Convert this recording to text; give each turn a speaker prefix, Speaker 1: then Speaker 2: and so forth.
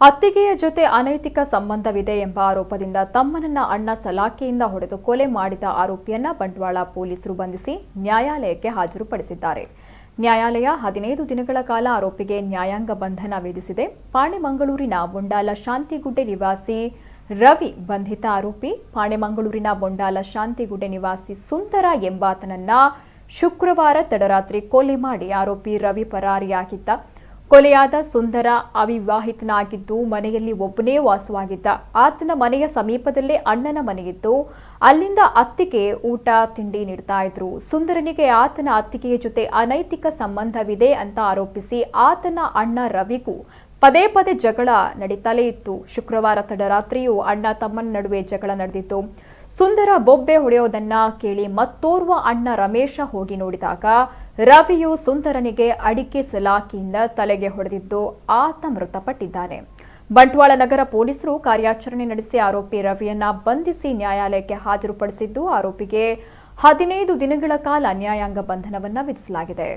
Speaker 1: ಅತ್ತಿಗೆಯ ಜೊತೆ ಅನೈತಿಕ ಸಂಬಂಧವಿದೆ ಎಂಬ ಆರೋಪದಿಂದ ತಮ್ಮನನ್ನ ಅಣ್ಣ ಸಲಾಕೆಯಿಂದ ಹೊಡೆದು ಕೊಲೆ ಮಾಡಿದ ಆರೋಪಿಯನ್ನ ಬಂಟ್ವಾಳ ಪೊಲೀಸರು ಬಂಧಿಸಿ ನ್ಯಾಯಾಲಯಕ್ಕೆ ಹಾಜರುಪಡಿಸಿದ್ದಾರೆ. ನ್ಯಾಯಾಲಯ 15 ದಿನಗಳ ಕಾಲ ಆರೋಪಿಗೆ ನ್ಯಾಯಾಂಗ ಬಂಧನ ವಿಧಿಸಿದೆ. ಪಾಣೆಮಂಗಳೂರಿನ ಬೊಂಡಾಲ ಶಾಂತಿಗುಡ್ಡೆ ನಿವಾಸಿ ರವಿ ಬಂಧಿತ ಆರೋಪಿ. ಪಾಣೆಮಂಗಳೂರಿನ ಬೊಂಡಾಲ ಶಾಂತಿಗುಡ್ಡೆ ನಿವಾಸಿ ಸುಂದರ ಎಂಬಾತನನ್ನ ಶುಕ್ರವಾರ ತಡರಾತ್ರಿ ಕೊಲೆ ಮಾಡಿ ಆರೋಪಿ ರವಿ ಪರಾರಿಯಾಗಿದ್ದ. ಕೊಲೆಯಾದ ಸುಂದರ ಅವಿವಾಹಿತನಾಗಿದ್ದು ಮನೆಯಲ್ಲಿ ಒಬ್ಬನೇ ವಾಸವಾಗಿದ್ದ. ಆತನ ಮನೆಯ ಸಮೀಪದಲ್ಲೇ ಅಣ್ಣನ ಮನೆಯಿದ್ದು ಅಲ್ಲಿಂದ ಅತ್ತಿಗೆ ಊಟ ತಿಂಡಿ ನೀಡ್ತಾ ಇದ್ರು. ಸುಂದರನಿಗೆ ಆತನ ಅತ್ತಿಗೆಯ ಜೊತೆ ಅನೈತಿಕ ಸಂಬಂಧವಿದೆ ಅಂತ ಆರೋಪಿಸಿ ಆತನ ಅಣ್ಣ ರವಿಗೂ ಪದೇ ಪದೇ ಜಗಳ ನಡೀತಲೇ ಇತ್ತು. ಶುಕ್ರವಾರ ತಡರಾತ್ರಿಯೂ ಅಣ್ಣ ತಮ್ಮನ ನಡುವೆ ಜಗಳ ನಡೆದಿತ್ತು. ಸುಂದರ ಬೊಬ್ಬೆ ಹೊಡೆಯೋದನ್ನ ಕೇಳಿ ಮತ್ತೋರ್ವ ಅಣ್ಣ ರಮೇಶ ಹೋಗಿ ನೋಡಿದಾಗ ರವಿಯು ಸುಂದರನಿಗೆ ಅಡಿಕೆ ಸಲಾಕಿಯಿಂದ ತಲೆಗೆ ಹೊಡೆದಿದ್ದು ಆತ ಮೃತಪಟ್ಟಿದ್ದಾನೆ. ಬಂಟ್ವಾಳ ನಗರ ಪೊಲೀಸರು ಕಾರ್ಯಾಚರಣೆ ನಡೆಸಿ ಆರೋಪಿ ರವಿಯನ್ನ ಬಂಧಿಸಿ ನ್ಯಾಯಾಲಯಕ್ಕೆ ಹಾಜರುಪಡಿಸಿದ್ದು ಆರೋಪಿಗೆ 15 ದಿನಗಳ ಕಾಲ ನ್ಯಾಯಾಂಗ ಬಂಧನವನ್ನ ವಿಧಿಸಲಾಗಿದೆ.